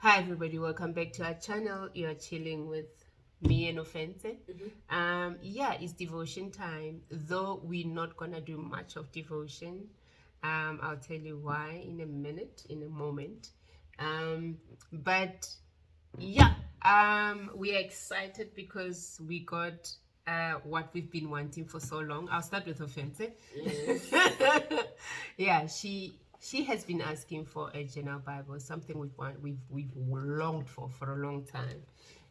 Hi everybody, welcome back to our channel. You're chilling with me and Offense. Yeah, it's devotion time. Though we're not gonna do much of devotion. I'll tell you why in a minute, in a moment. But yeah, we are excited because we got what we've been wanting for so long. I'll start with Offense. Yeah, she has been asking for a general Bible, something we've longed for a long time,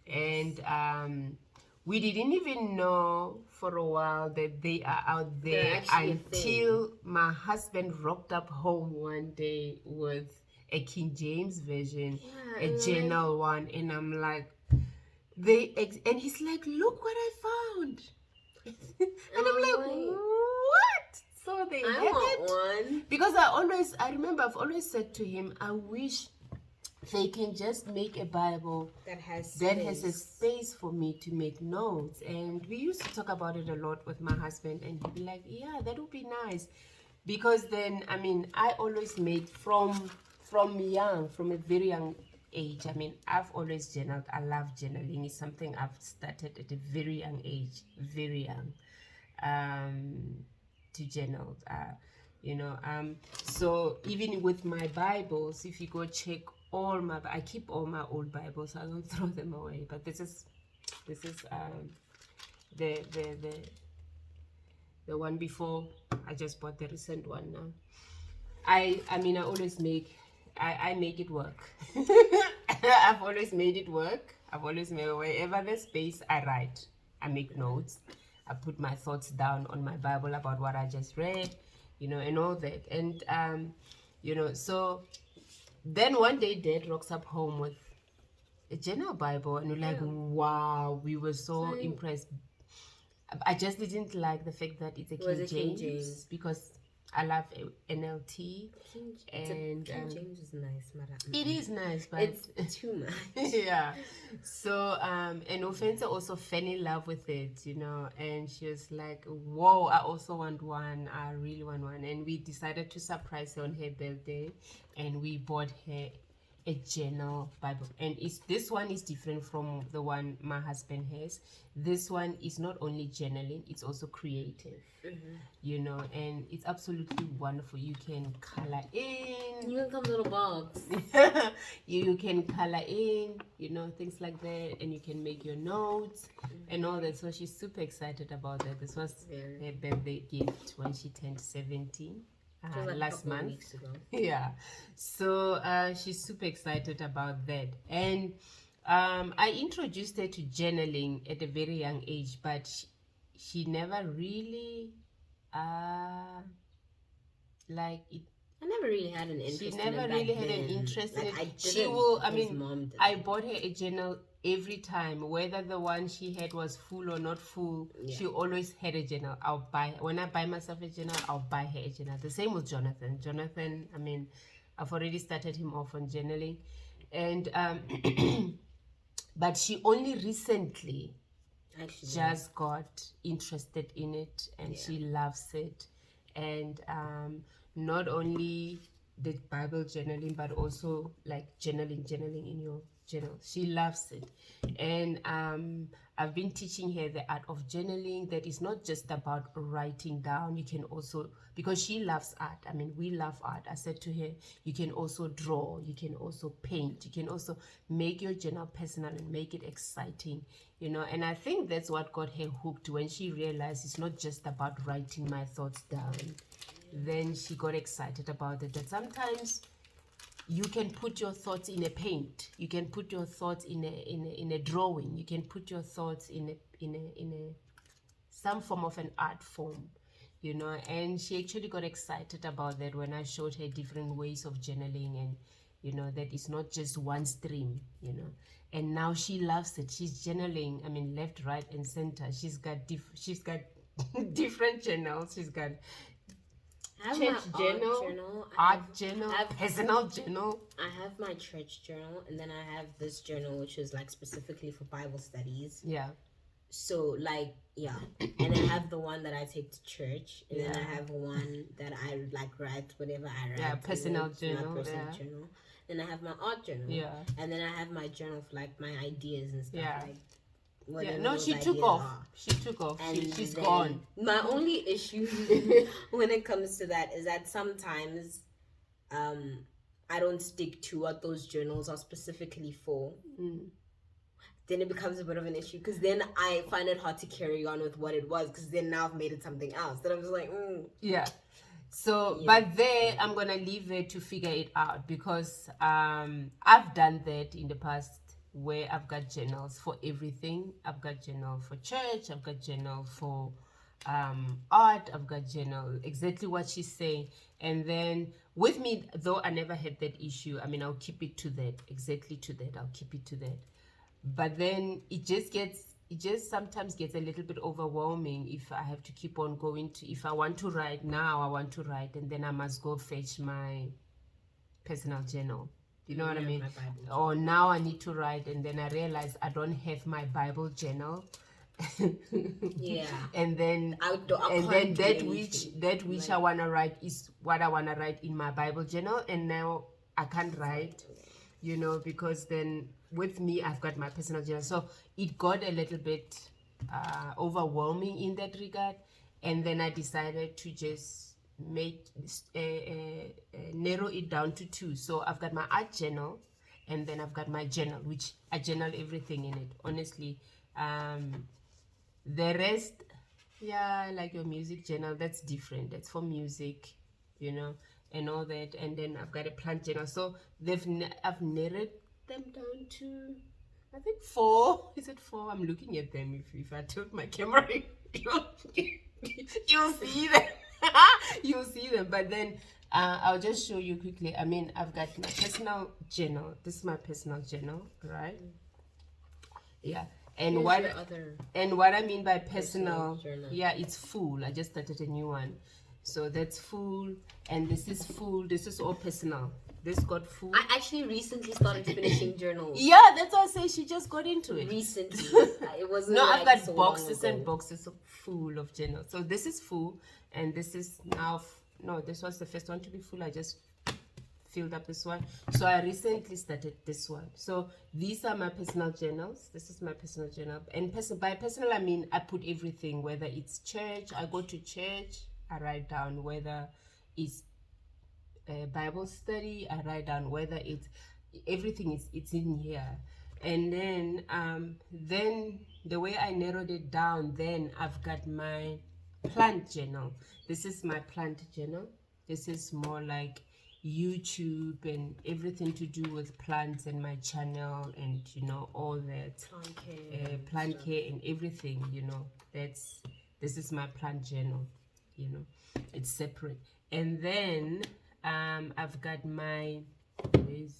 and we didn't even know for a while that they are out there until my husband rocked up home one day with a King James version, a general one, and I'm like, and he's like, look what I found. And I'm like, what? So they have it. One. Because I remember I've always said to him, I wish they can just make a Bible that has a space for me to make notes. And we used to talk about it a lot with my husband, and he'd be like, yeah, that would be nice. Because then, I mean, I always made from a very young age. I mean, I've always journaled. I love journaling. It's something I've started at a very young age, very young, to journal. So even with my Bibles, if you go check I keep all my old Bibles. I don't throw them away. But this is the one before. I just bought the recent one now. I mean, I always make it work. I've always made it work. I've always made it, wherever there's space, I write. I make notes. I put my thoughts down on my Bible about what I just read, and all that. And so then one day Dad rocks up home with a general Bible, and we're like, wow, we were so impressed. I just didn't like the fact that it's a King James because I love NLT. And King James is nice, madam. It is nice, but it's too much. Yeah. So and Offense also fell in love with it, and she was like, whoa, I also want one. I really want one. And we decided to surprise her on her birthday, and we bought her a journal Bible. And this one is different from the one my husband has. This one is not only journaling, it's also creative. And it's absolutely wonderful. You can color in. You can come little box. You can color in, things like that, and you can make your notes and all that. So she's super excited about that. This was her birthday gift when she turned 17. Last month. Yeah. So she's super excited about that. And I introduced her to journaling at a very young age, but she never really like it. I never really had an interest. She never really had an interest in it. She will. I mean, I bought her a journal every time, whether the one she had was full or not full. She always had a journal. When I buy myself a journal, I'll buy her a journal. The same with Jonathan. I mean, I've already started him off on journaling, and but she only recently just got interested in it, and she loves it. And not only the Bible journaling, but also like journaling in your journal. She loves it. And I've been teaching her the art of journaling, that is not just about writing down. You can also, because she loves art. I mean, we love art. I said to her, you can also draw, you can also paint, you can also make your journal personal and make it exciting, and I think that's what got her hooked when she realized it's not just about writing my thoughts down. Then she got excited about it, that sometimes you can put your thoughts in a paint, you can put your thoughts in a drawing, you can put your thoughts in a some form of an art form, and she actually got excited about that when I showed her different ways of journaling, and that it's not just one stream, and now she loves it. She's journaling, I mean, left, right, and center. She's got different channels. She's got church journal, art journal, personal journal. I have my church journal, and then I have this journal which is like specifically for Bible studies. Yeah. So like, yeah, and I have the one that I take to church, and then I have one that I like write whatever I write. Yeah, personal journal. My personal journal. then I have my art journal, Yeah. and then I have my journal for like my ideas and stuff. Yeah. Like, Yeah, whatever no, those she took ideas off. are. She took off. And She's then gone. My only issue when it comes to that is that sometimes I don't stick to what those journals are specifically for. Then it becomes a bit of an issue because then I find it hard to carry on with what it was because then now I've made it something else. Then I'm just like, Yeah. So, Yeah. but there, I'm gonna leave her to figure it out because I've done that in the past where I've got journals for everything. I've got journal for church. I've got journal for art. I've got journal exactly what she's saying. And then with me, though I never had that issue. I mean, I'll keep it to that, exactly to that. I'll keep it to that. But then it just sometimes gets a little bit overwhelming if I have to keep on going to, if I want to write now, I want to write, and then I must go fetch my personal journal. You know what I mean? my Bible Or now I need to write, and then I realize I don't have my Bible journal. yeah. And then I and can't then do that which I want to write is what I want to write in my Bible journal, and now I can't write, you know, because then with me I've got my personal journal. So it got a little bit overwhelming in that regard, and then I decided to just make narrow it down to two. So I've got my art journal, and then I've got my journal, which I journal everything in it, honestly. The rest, yeah, like your music journal, that's different. That's for music, you know, and all that. And then I've got a plant journal. So I've narrowed them down to, I think 4. Is it 4? I'm looking at them. If I tilt my camera, you'll see them. You'll see them. But then I'll just show you quickly. I mean, I've got my personal journal. This is my personal journal, right? Yeah. And Here's what your other and what I mean by personal, journal. yeah, it's full. I just started a new one. So that's full, and this is full. This is all personal. This got full. I actually recently started finishing journals. Yeah, that's why I say she just got into it. Recently. It wasn't No, like I've got so boxes long and ago. boxes full of journals. So this is full, and this is now, no, this was the first one to be full. I just filled up this one. So I recently started this one. So these are my personal journals. This is my personal journal. And by personal, I mean I put everything, whether it's church, I go to church, I write down whether it's a Bible study, I write down whether it's everything it's in here. And then the way I narrowed it down, then I've got my plant journal. This is my plant journal. This is more like YouTube and everything to do with plants and my channel and, you know, all that plant care and everything, you know. This is my plant journal, you know. It's separate. And then I've got my was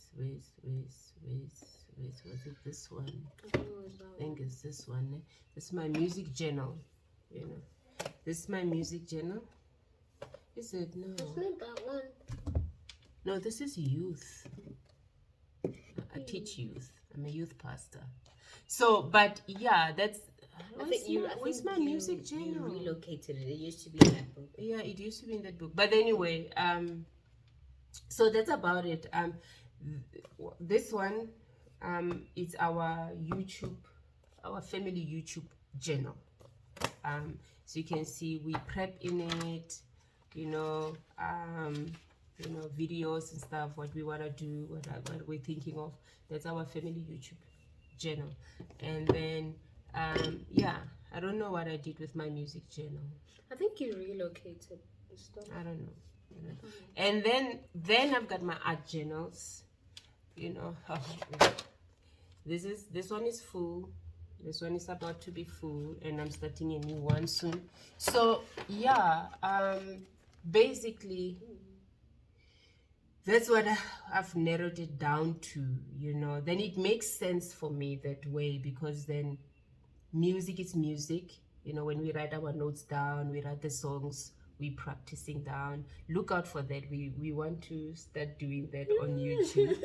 it this one? I think it's this one. This is my music journal, you know. This is my music journal. Is it? No. It's not that one. No, this is youth. I teach youth. I'm a youth pastor. So, but yeah, that's. Where's my music journal? You relocated it. It used to be in that book. Yeah, it used to be in that book. But anyway, so that's about it. This one, is our YouTube, our family YouTube journal. So you can see we prep in it, you know, videos and stuff, what we want to do, what we're thinking of. That's our family YouTube journal. And then, yeah, I don't know what I did with my music journal. I think you relocated the stuff. I don't know. And then I've got my art journals, you know. This one is full. This one is about to be full, and I'm starting a new one soon. So yeah, basically that's what I've narrowed it down to, you know. Then it makes sense for me that way, because then music is music, you know. When we write our notes down, we write the songs, we practicing down. Look out for that. We want to start doing that on YouTube.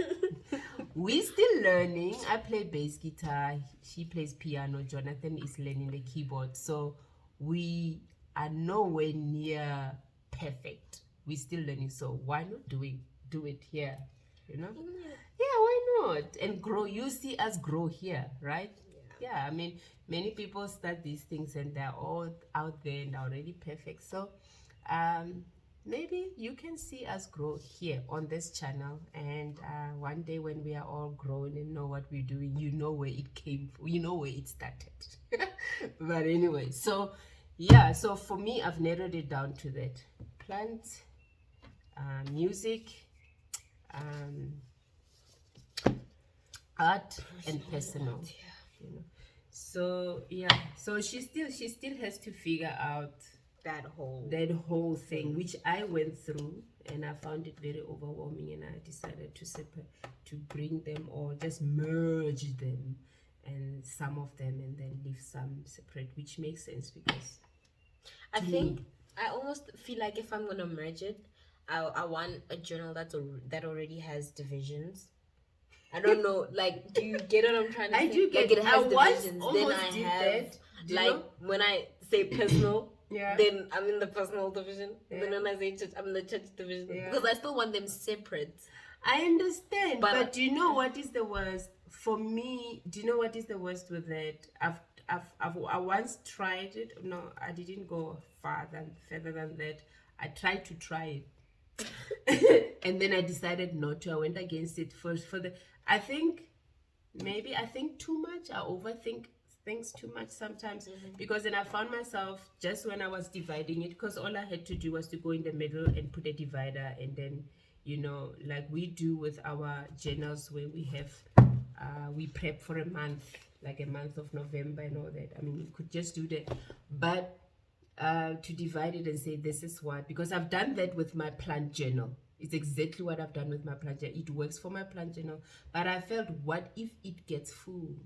We're still learning. I play bass guitar, she plays piano, Jonathan is learning the keyboard. So we are nowhere near perfect. We're still learning. So why not do it here? you know. Yeah, why not? And grow. You see us grow here, right? Yeah, I mean, many people start these things and they're all out there and already perfect. So maybe you can see us grow here on this channel, and one day when we are all grown and know what we're doing, you know where it came from, you know where it started. But anyway, so yeah, so for me, I've narrowed it down to that: plants, music, art, and personal. You know. So yeah, so she still has to figure out that whole thing, which I went through, and I found it very overwhelming, and I decided to bring them all, just merge them, and some of them, and then leave some separate, which makes sense because I think I almost feel like if I'm gonna merge it, I want a journal that already has divisions. I don't know, like, do you get what I'm trying to say? I do get like, it has I divisions. Then I have that. when I say personal, Yeah. then I'm in the personal division. Yeah. Then when I say church, I'm in the church division. Yeah. Because I still want them separate. I understand, But do you know what is the worst for me? Do you know what is the worst with that? I once tried it. No, I didn't go further than that. I tried to try it, and then I decided not to. I went against it for the. I think too much. I overthink things too much sometimes, because then I found myself just when I was dividing it, because all I had to do was to go in the middle and put a divider, and then, you know, like we do with our journals where we have we prep for a month, like a month of November and all that. I mean, you could just do that, but to divide it and say this is what, because I've done that with my plant journal. It's exactly what I've done with my plant journal. It works for my plant journal, but I felt, what if it gets full?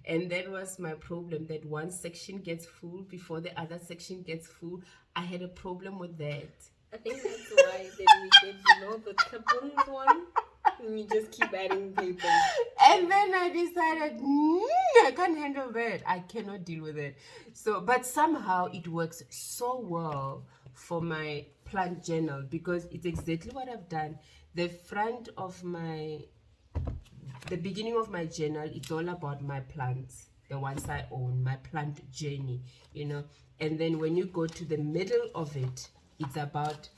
And that was my problem, that one section gets full before the other section gets full. I had a problem with that. I think that's why then we get, the clip-ons one, and you just keep adding papers. And then I decided, I can't handle that. I cannot deal with it. So, but somehow it works so well for my plant journal, because it's exactly what I've done. The beginning of my journal, it's all about my plants, the ones I own, my plant journey, you know. And then when you go to the middle of it, it's about,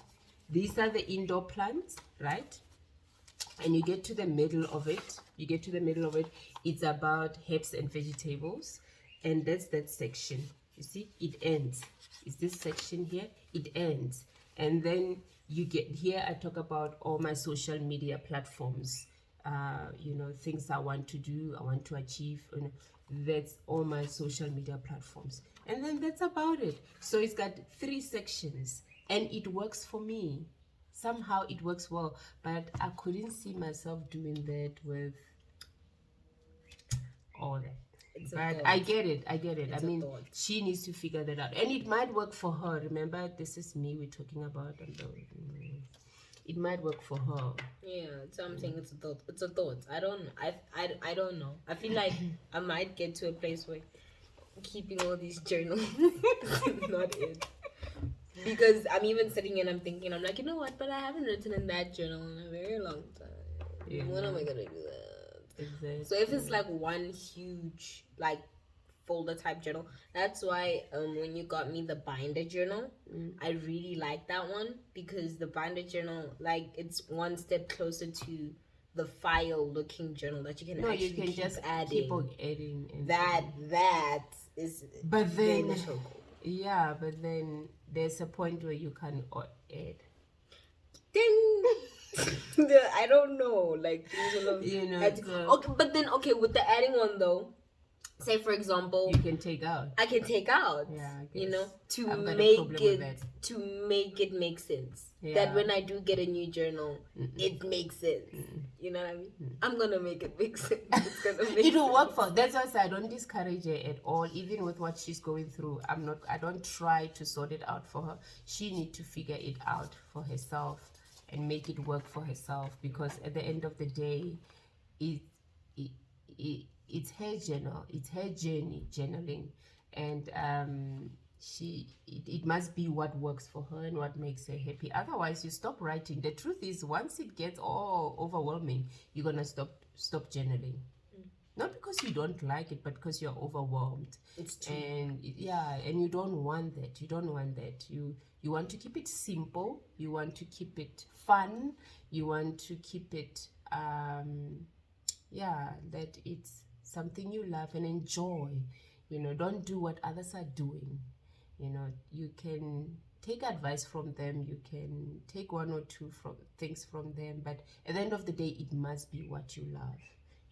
these are the indoor plants, right? And you get to the middle of it, it's about herbs and vegetables. And that's that section. You see, it ends. It's this section here, it ends. And then you get here, I talk about all my social media platforms, you know, things I want to do, I want to achieve. You know, that's all my social media platforms. And then that's about it. So it's got 3 sections, and it works for me. Somehow it works well, but I couldn't see myself doing that with all that. But I get it. I mean, she needs to figure that out, and it might work for her. Remember, this is me we're talking about. It might work for her. Yeah, so I'm saying it's a thought. I don't know. I feel like I might get to a place where keeping all these journals is not it. Because I'm even sitting and I'm thinking, I'm like, you know what? But I haven't written in that journal in a very long time. Yeah. When am I gonna do that? Exactly. So if it's like one huge like folder type journal, that's why when you got me the binder journal, I really like that one, because the binder journal, like, it's one step closer to the file looking journal that you can keep just adding. Keep on adding. And that is. But then, yeah, but then there's a point where you can add. Ding. I don't know, like, you know. Okay, but then with the adding one though, say for example, you can take out. I can take out. Yeah, you know, to make it make sense. Yeah. That when I do get a new journal, it makes sense. You know what I mean? I'm gonna make it make sense. It's gonna make It'll work for. That's why I say I don't discourage her at all, even with what she's going through. I don't try to sort it out for her. She needs to figure it out for herself and make it work for herself, because at the end of the day, it's her journal, it's her journey, journaling, and it must be what works for her and what makes her happy. Otherwise, you stop writing. The truth is, once it gets all overwhelming, you're gonna stop journaling. Not because you don't like it, but because you're overwhelmed. It's true. And and you don't want that. You don't want that. You want to keep it simple. You want to keep it fun. You want to keep it that it's something you love and enjoy. Don't do what others are doing. You can take advice from them, you can take one or two things from them, but at the end of the day, it must be what you love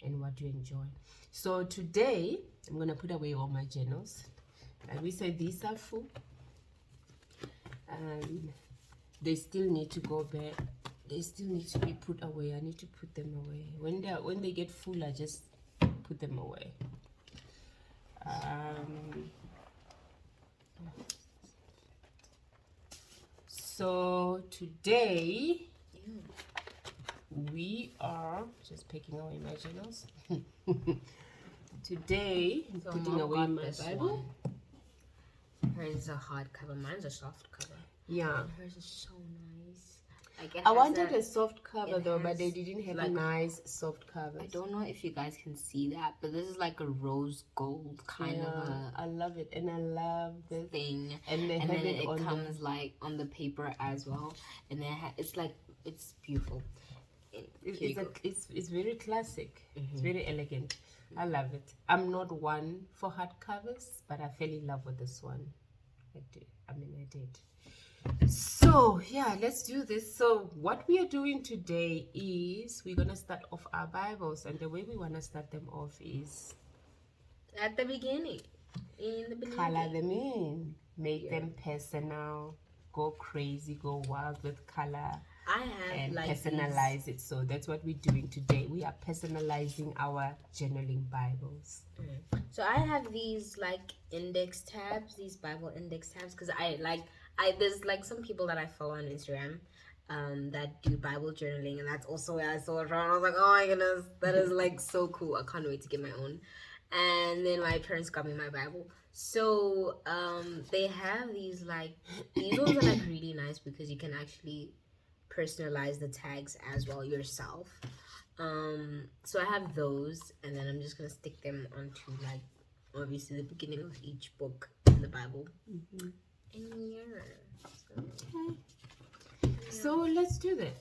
and what you enjoy. So today, I'm going to put away all my journals. Like we said, these are full. They still need to go back. They still need to be put away. I need to put them away. When they get full, I just put them away. So today we are just picking away my journals. Today I'm putting away my Bible. Hers is a hardcover. Mine's a soft cover. Yeah. Hers is so nice. I wanted a soft cover though, but they didn't have a nice soft cover. I don't know if you guys can see that, but this is like a rose gold kind of I love it, and I love the thing. And then it comes like on the paper as well, and then it's beautiful. It's very classic. It's very elegant. I love it. I'm not one for hardcovers, but I fell in love with this one. I did. So yeah, let's do this. So what we are doing today is we're gonna start off our Bibles, and the way we want to start them off is at the beginning. In the beginning, color them in, make them personal, go crazy, go wild with color. I have and personalize it. So that's what we're doing today. We are personalizing our journaling Bibles. So I have these like index tabs, these Bible index tabs, because there's like some people that I follow on Instagram that do Bible journaling, and that's also where I saw it from. I was like, oh my goodness, that is like so cool. I can't wait to get my own. And then my parents got me my Bible. So they have these ones are like really nice because you can actually personalize the tags as well yourself. So I have those, and then I'm just gonna stick them onto like obviously the beginning of each book in the Bible. In here. So let's do that.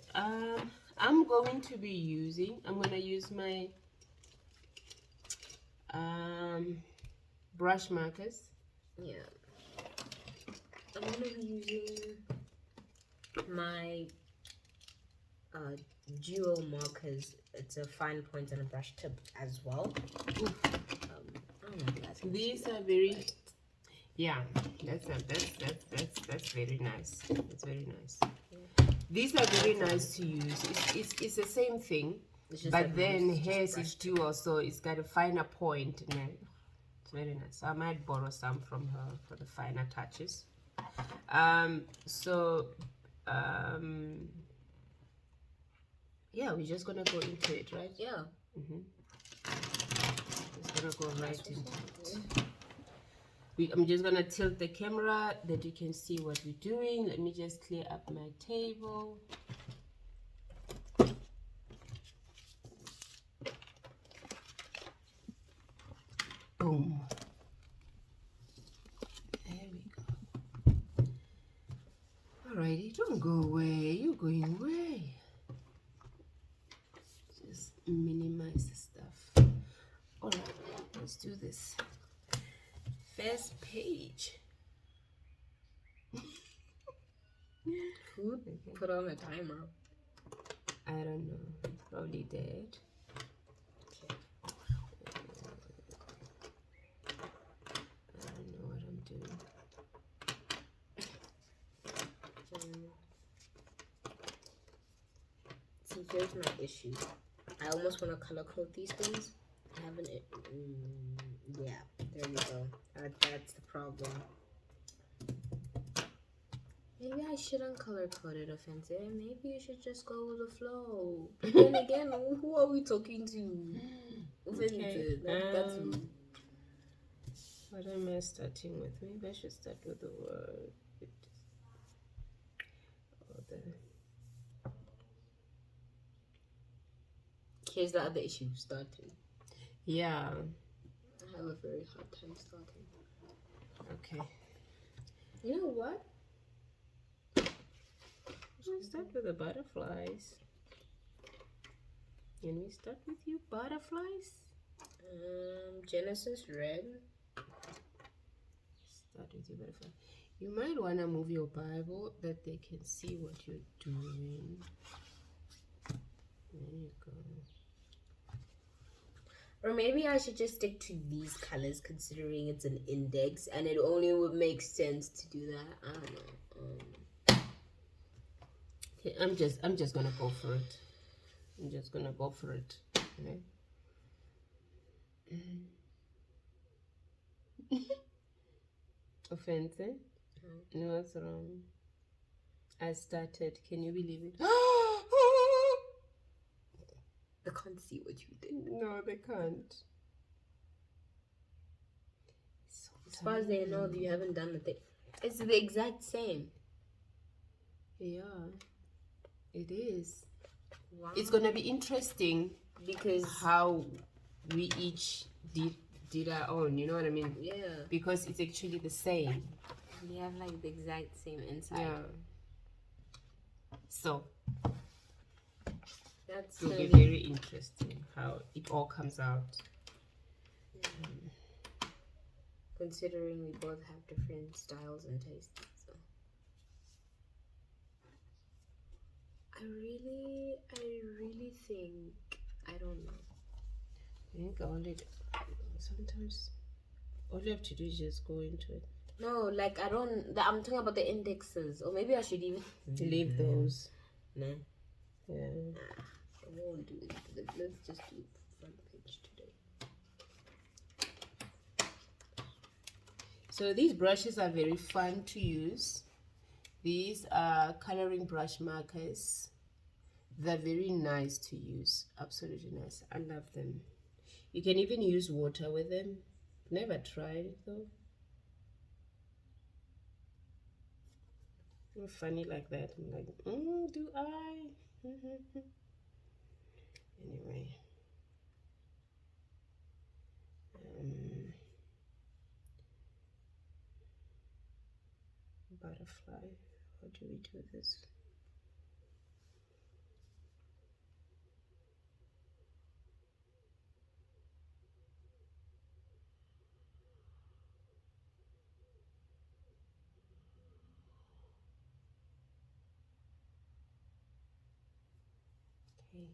I'm gonna use my brush markers. Yeah. I'm gonna be using my duo markers. It's a fine point and a brush tip as well. These are very that's very nice. That's very nice. These are very nice to use. It's the same thing, but then hers is dual, so it's got a finer point, and it's very nice. So I might borrow some from her for the finer touches. Yeah, we're just gonna go into it, right? Yeah. Just gonna go right into it. I'm just gonna tilt the camera that you can see what we're doing. Let me just clear up my table. Boom. There we go. Alrighty, don't go away. You're going away. Just minimize the stuff. Alright, let's do this. First page. Who put on a timer? I don't know. It's probably dead. I don't know what I'm doing. See, here's my issue. I almost want to color code these things. I haven't. Yeah, there you go. That's the problem. Maybe I shouldn't color code it, Offensive. Maybe you should just go with the flow. But then again, who are we talking to? Offensive. Okay. That's rude. What am I starting with? Maybe I should start with the word. Here's the other issue, starting. Yeah. I have a very hard time starting. Okay. You know what? We'll start with the butterflies. Can we start with you, butterflies? Genesis read. Start with your butterfly. You might want to move your Bible that they can see what you're doing. There you go. Or maybe I should just stick to these colors considering it's an index and it only would make sense to do that. I don't know. Okay, I'm just gonna go for it. I'm just gonna go for it. Okay? Offense? No, what's wrong? I started. Can you believe it? They can't see what you did. No, they can't. As far as they know, you haven't done the thing. It's the exact same. Yeah, it is. Wow. It's gonna be interesting Because how we each did our own. You know what I mean? yeah, Because it's actually the same. we have like the exact same inside. Yeah. So That's it will be really very interesting how it all comes out. considering we both have different styles and tastes. So. I really think I don't know. I think sometimes all you have to do is just go into it. No, like I'm talking about the indexes, or maybe I should even Leave those. Nah, Yeah. I won't do it. Let's just do front page today. So these brushes are very fun to use. These are coloring brush markers. They're very nice to use. Absolutely nice. I love them. You can even use water with them. Never tried it though. I'm funny like that. I'm like, do I? Anyway. Butterfly. How do we do this? Okay.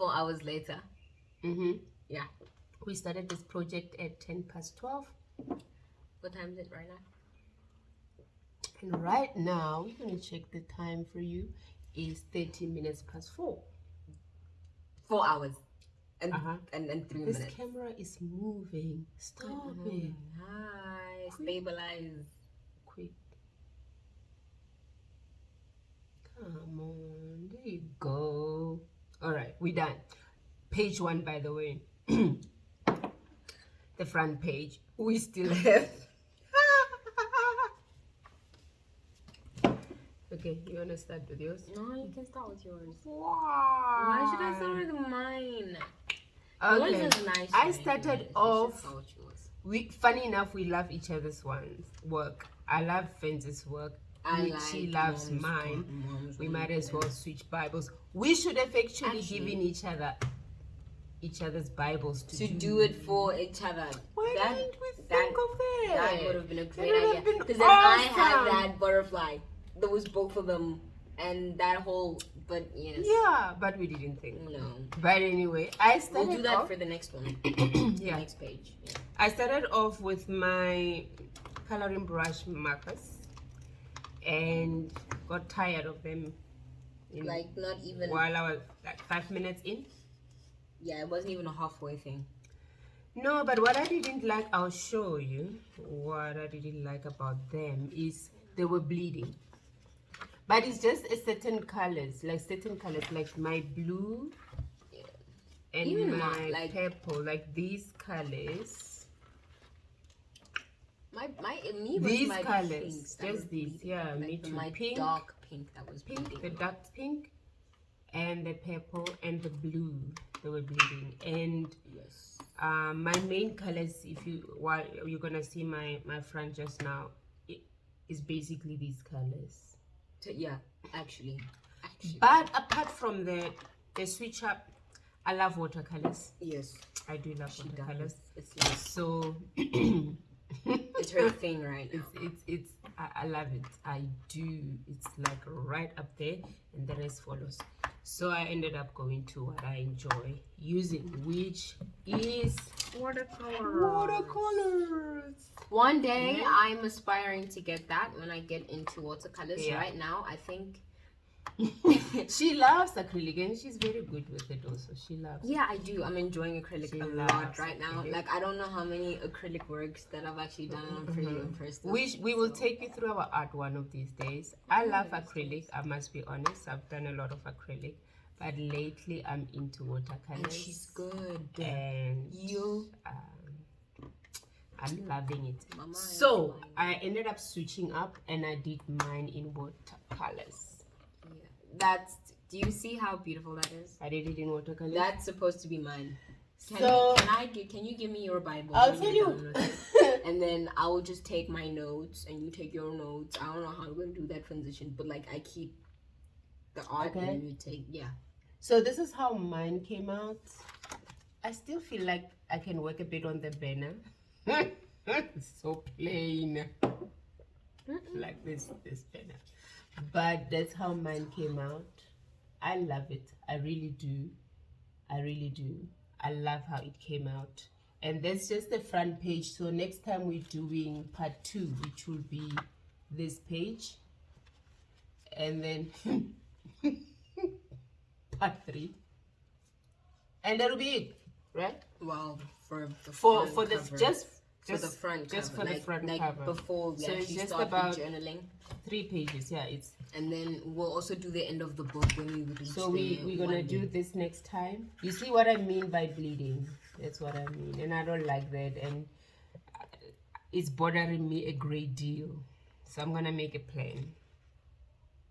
4 hours later. Yeah. We started this project at 12:10. What time is it right now? And right now, we're going to check the time for you. Is 4:30. 4 hours. And 3 This minutes. camera is moving. Stop it. Hi. Stabilize. Quick. Come on. There you go. All right. We're done. Page 1, by the way. The front page. We still have... Okay, you want to start with yours? No, you can start with yours. Why? Why should I start with mine? Okay. Yours is nice. I started off... Yours. Funny enough, we love each other's work. I love Fenz's work. She loves mine. We might as well switch Bibles. We should have actually given each other's Bibles to do it for each other. Why didn't we think of that? That would have been a great That would idea. have been Because then I awesome. have that butterfly. Those both of them, and that whole. But yes. Yeah, but we didn't think. No. But anyway, I started We'll do that off, for the next one. yeah. Next page. Yeah. I started off with my coloring brush markers and got tired of them. Like not even. While I was like 5 minutes in. Yeah, it wasn't even a halfway thing. No, but what I didn't like, I'll show you. What I didn't like about them is they were bleeding. But it's just a certain colors, like my blue and Even my like purple, like these colors. These colors, just these, yeah, like me too. My Pink, dark pink that was bleeding. the dark pink, and the purple and the blue, they were bleeding. And Yes. my main colors, while you're gonna see my front just now, is basically these colors. Yeah, actually. But apart from the switch up, I love watercolors. Yes. I do love watercolors. It's like So it's her thing, right? it's I love it. I do. It's like right up there, and the rest follows. So I ended up going to what I enjoy using, which is watercolors. One day I'm aspiring to get that when I get into watercolors. Yeah. Right now, I think. She loves acrylic, and she's very good with it also. She loves Yeah, I do. I'm enjoying acrylic She a loves lot right now. acrylic. Like I don't know how many acrylic works that I've actually done. I'm pretty impressed. We will take you through our art one of these days. I love acrylic, I must be honest. I've done a lot of acrylic, but lately I'm into watercolors. And she's good. And You. I'm loving it. Mama is So fine. I ended up switching up, and I did mine in watercolors. Yeah. That's. Do you see how beautiful that is? I did it in watercolors. That's supposed to be mine. Can you give me your Bible? I'll when tell you're you. done with it? And then I will just take my notes and you take your notes. I don't know how we're gonna do that transition, but like I keep the art Okay. and you take So this is how mine came out. I still feel like I can work a bit on the banner. It's so plain. Like this banner. But that's how mine came out. I love it. I really do. I really do. I love how it came out. And that's just the front page. So next time we're doing part 2, which will be this page. And then part 3. And that'll be it, right? well for the For front the cover. just for the front just cover, for the front like cover. before we So it's actually just start about the journaling. 3 pages. Yeah, it's And then we'll also do the end of the book when we reach so we're gonna do this next time. You see what I mean by bleeding? That's what I mean, and I don't like that, and it's bothering me a great deal. So I'm gonna make a plan.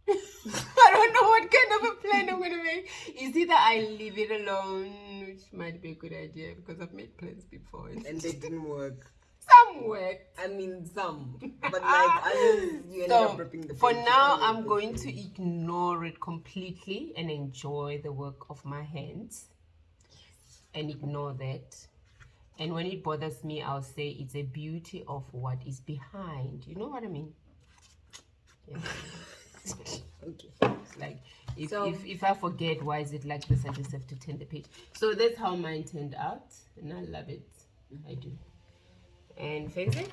I don't know what kind of a plan I'm gonna make. It's either I leave it alone, which might be a good idea because I've made plans before and they didn't work. some work. I mean some, but like others you ended up ripping the For page now, from the I'm book. going to ignore it completely and enjoy the work of my hands and ignore that. And when it bothers me, I'll say it's a beauty of what is behind. You know what I mean? Yeah. Okay. It's like if I forget why is it like this, I just have to turn the page. So that's how mine turned out, and I love it. I do. And Fenzi?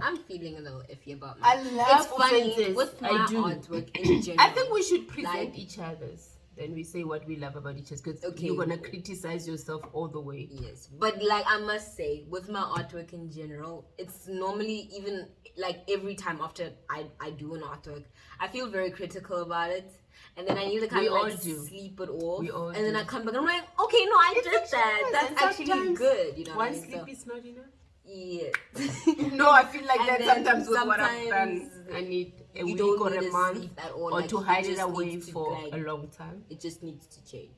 I'm feeling a little iffy about I mine. love It's funny Fenzi's. with my I do. artwork in general. I think we should present like- each other's. Then we say what we love about each other, because Okay. you're gonna criticize yourself all the way. Yes, but like I must say, with my artwork in general, it's normally even like every time after I do an artwork, I feel very critical about it, and then I need to kind We of like all do. sleep it off, We all and then do. I come back and I'm like, okay, no, I It's did actually that. nice, That's and actually sometimes good, you know. One what I mean? sleep So, is not enough. yeah. No, I feel like And that then sometimes with what I've done. sometimes I need a you week don't or need a to month, sleep at all, or like, to it hide it just away needs to, for like- a long time. It just needs to change.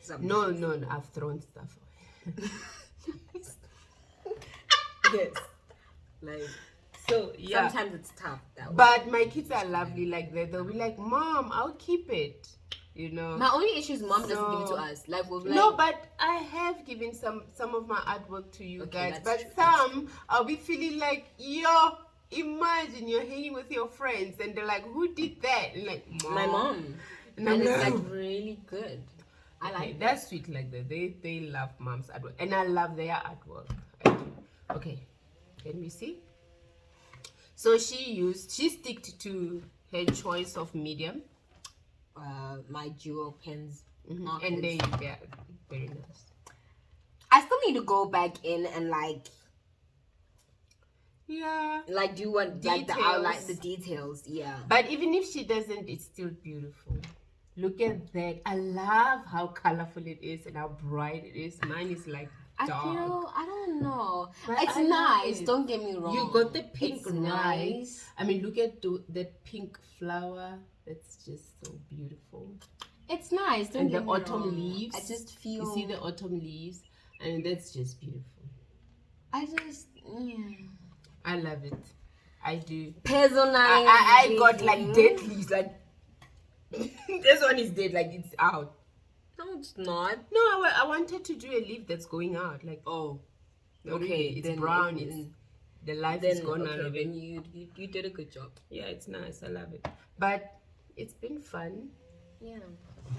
Sometimes. No, I've thrown stuff away. Yes. Like So yeah, sometimes it's tough that way. but my kids are lovely like that. They'll be like, "Mom, I'll keep it." You know. My only issue is mom doesn't give it to So- us. Like we're like, No, but I have given some of my artwork to you Okay, guys. that's But true, some I'll be feeling like, yo, imagine you're hanging with your friends and they're like, who did that? And like, my mom. And And I'm it's like, like really good. I okay, like that. that's sweet like that. They love mom's artwork. And I love their artwork. I do. Okay. Can we see? So she sticked to her choice of medium. My jewel pens. And markers. they're very nice. I still need to go back in and like Yeah. do what like the outline, Details. the details. Yeah. But even if she doesn't, it's still beautiful. Look at that. I love how colorful it is and how bright it is. Mine is like I dark. feel I don't know. But It's I love nice. it. Don't get me wrong. You got the pink It's right. nice. I mean, look at that pink flower. That's just so beautiful. It's nice. Don't And get the me autumn wrong. leaves. I just feel. You see the autumn leaves? And that's just beautiful. I just. Yeah. I love it. I do. Personalized. I got like dead leaves. Like, this one is dead. Like, it's out. No, it's not. No, I wanted to do a leaf that's going out. Like, Oh. no, Okay, really, it's then brown. it- It's the life Then is gone out okay, of it. then you did a good job. Yeah, it's nice. I love it. But it's been fun. Yeah.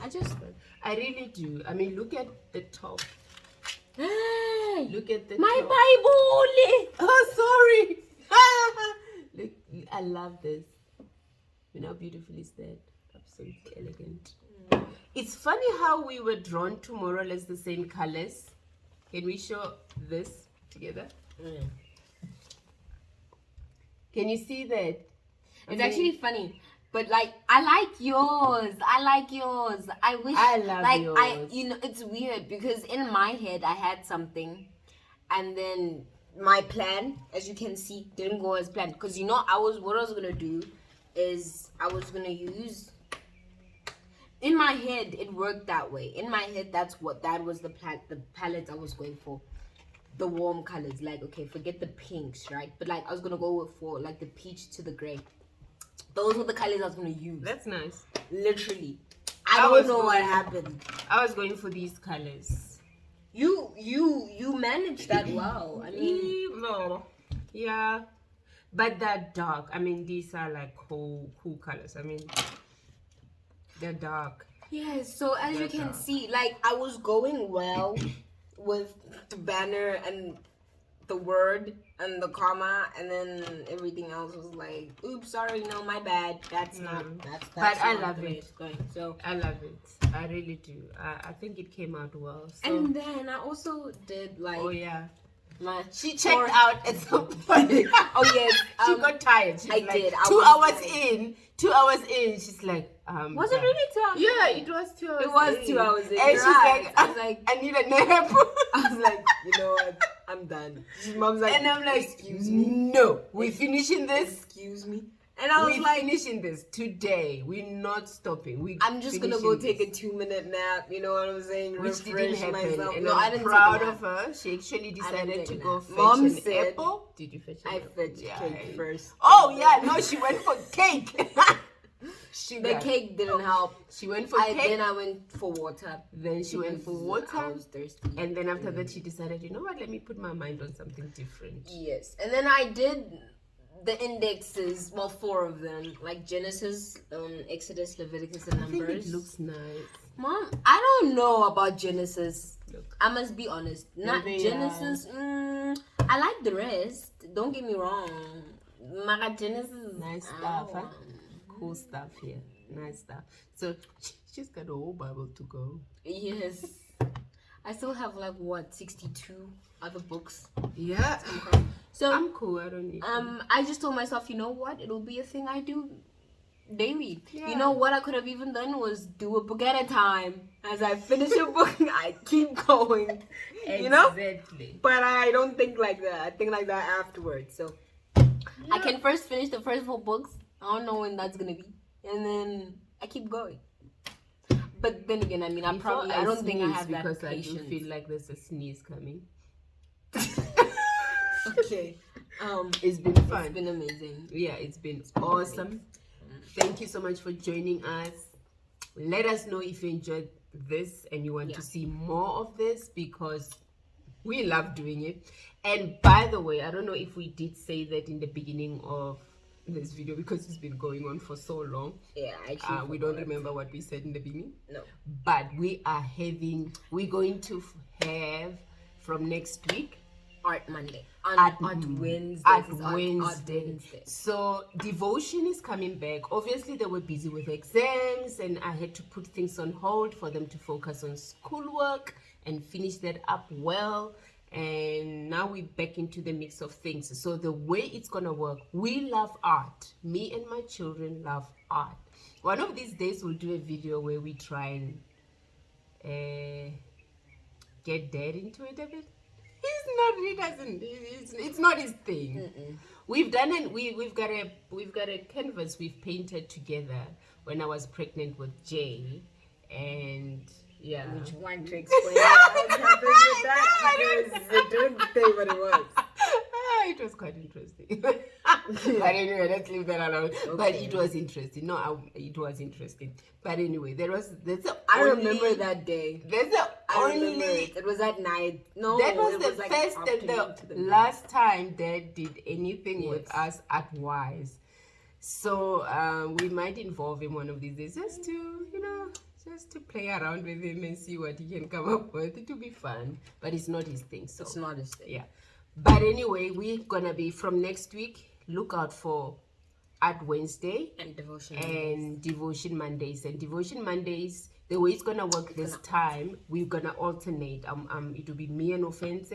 I just. I really do. I mean, look at the top. Hey, Look at the my top. Bible. Oh, sorry. Look, I love this. You know how beautiful is that? Absolutely elegant. It's funny how we were drawn to more or less the same colors. Can we show this together? Can you see that? It's actually funny, but like I like yours. I wish I love like yours. it's weird because in my head I had something, and then my plan, as you can see, didn't go as planned. Because what I was gonna do is I was gonna use. In my head, it worked that way. In my head, that was the palette I was going for. The warm colors, like okay, forget the pinks, right? But like I was gonna go for like the peach to the gray. Those were the colors I was gonna use. That's nice. Literally, I I don't was know what going- happened. I was going for these colors. You managed that well. I mean, No. Yeah. But they're dark. I mean, these are like cool colors. I mean, they're dark. yes. So as you That's can all. see, like I was going well with the banner and the word and the comma, and then everything else was like, oops, sorry, no, my bad. That's not. That's But I not love the way it. it's going. So. I love it. I really do. I think it came out well. So, And then I also did like oh yeah. my She checked out at some point. Oh yes, She got tired. She's I like, did. I 2 was hours tired. in. 2 hours in. She's like, was it really 2 hours? Yeah, it was 2 hours. It was in. 2 hours in. And You're she's right. like, I was like, I need a nap. I was like, you know what? I'm done. Mom's like, And I'm like, excuse me, no, we're finishing this. excuse me. And I was We're like, finishing this today. We're not stopping. I'm just gonna go finishing take a this. 2-minute nap. You know what I'm saying? Which didn't Refresh happen. myself. And No, I'm I didn't proud take a of nap. her. She actually didn't decided take to a go nap. fetch Mom an said- apple. Did you fetch an I apple? fetched Yeah. cake first. Oh yeah, no, she went for cake. The cake didn't help. She went for cake. Then I went for water. Then she went for because I water. was thirsty. And then after that, she decided, you know what? Let me put my mind on something different. Yes, and then I did the indexes, well, 4 of them, like Genesis, Exodus, Leviticus, and I think Numbers. it looks nice. Mom, I don't know about Genesis. Look. I must be honest. Not they Genesis. I like the rest. Don't get me wrong. Mara Genesis. Nice stuff, huh? Cool stuff here. Nice stuff. So she's got a whole Bible to go. Yes. I still have like what 62 other books. Yeah. So I'm cool. I don't need. I just told myself, you know what? It'll be a thing I do daily. Yeah. You know what I could have even done was do a book at a time. As I finish a book, I keep going. You know? Exactly. But I don't think like that. I think like that afterwards. So I can first finish the first 4 books. I don't know when that's gonna be, and then I keep going. But then again, I mean, I don't think I have that because patience. I do feel like there's a sneeze coming. Okay. It's been fun. It's been amazing. Yeah, it's been awesome. Thank you so much for joining us. Let us know if you enjoyed this and you want to see more of this, because we love doing it. And by the way, I don't know if we did say that in the beginning of this video, because it's been going on for so long. Yeah, actually, we don't remember what we said in the beginning. No. But we're going to have from next week Art Monday. At Wednesday. Wednesday. So devotion is coming back. Obviously, they were busy with exams, and I had to put things on hold for them to focus on schoolwork and finish that up well. And now we're back into the mix of things. So the way it's gonna work, we love art. Me and my children love art. One of these days, we'll do a video where we try and get Dad into it a bit. It's not his thing. We've done it. We've got a canvas we've painted together when I was pregnant with Jay, and yeah. Which one to explain what happened with that? Because it didn't say what it was. It was quite interesting. But anyway, let's leave that alone. Okay. But it was interesting. It was interesting. But anyway, I remember that day. I remember it. It was at night. No, that was it the was like first and the last time Dad did anything with us at Wise. So we might involve him one of these days, just to play around with him and see what he can come up with. It will be fun, but it's not his thing. So it's not his thing. Yeah. But anyway, we're gonna be from next week. Look out for Art Wednesday and Devotion Mondays. And Devotion Mondays, the way it's gonna work this time, we're gonna alternate. It will be me and Offense,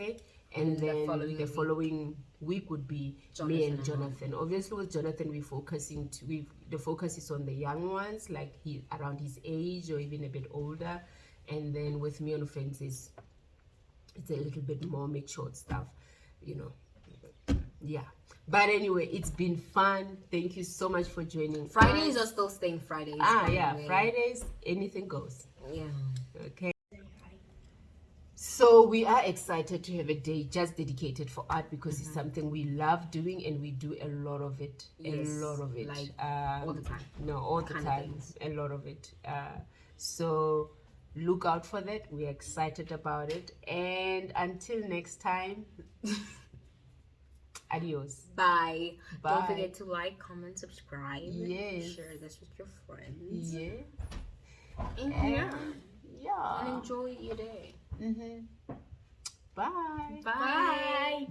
and then the following week would be me and Jonathan. Obviously, with Jonathan, the focus is on the young ones, like he around his age or even a bit older, and then with me and Offense, it's a little bit more matured stuff. Yeah, but anyway, it's been fun. Thank you so much for joining. Fridays are still staying Fridays. Fridays, anything goes. Yeah. Okay, so we are excited to have a day just dedicated for art, because it's something we love doing, and we do a lot of it. Like all the time. No, all the time. A lot of it. So look out for that. We're excited about it. And until next time, adios. Bye. Don't forget to like, comment, subscribe. Yes. Share this with your friends. Yeah. And enjoy your day. Bye. Bye.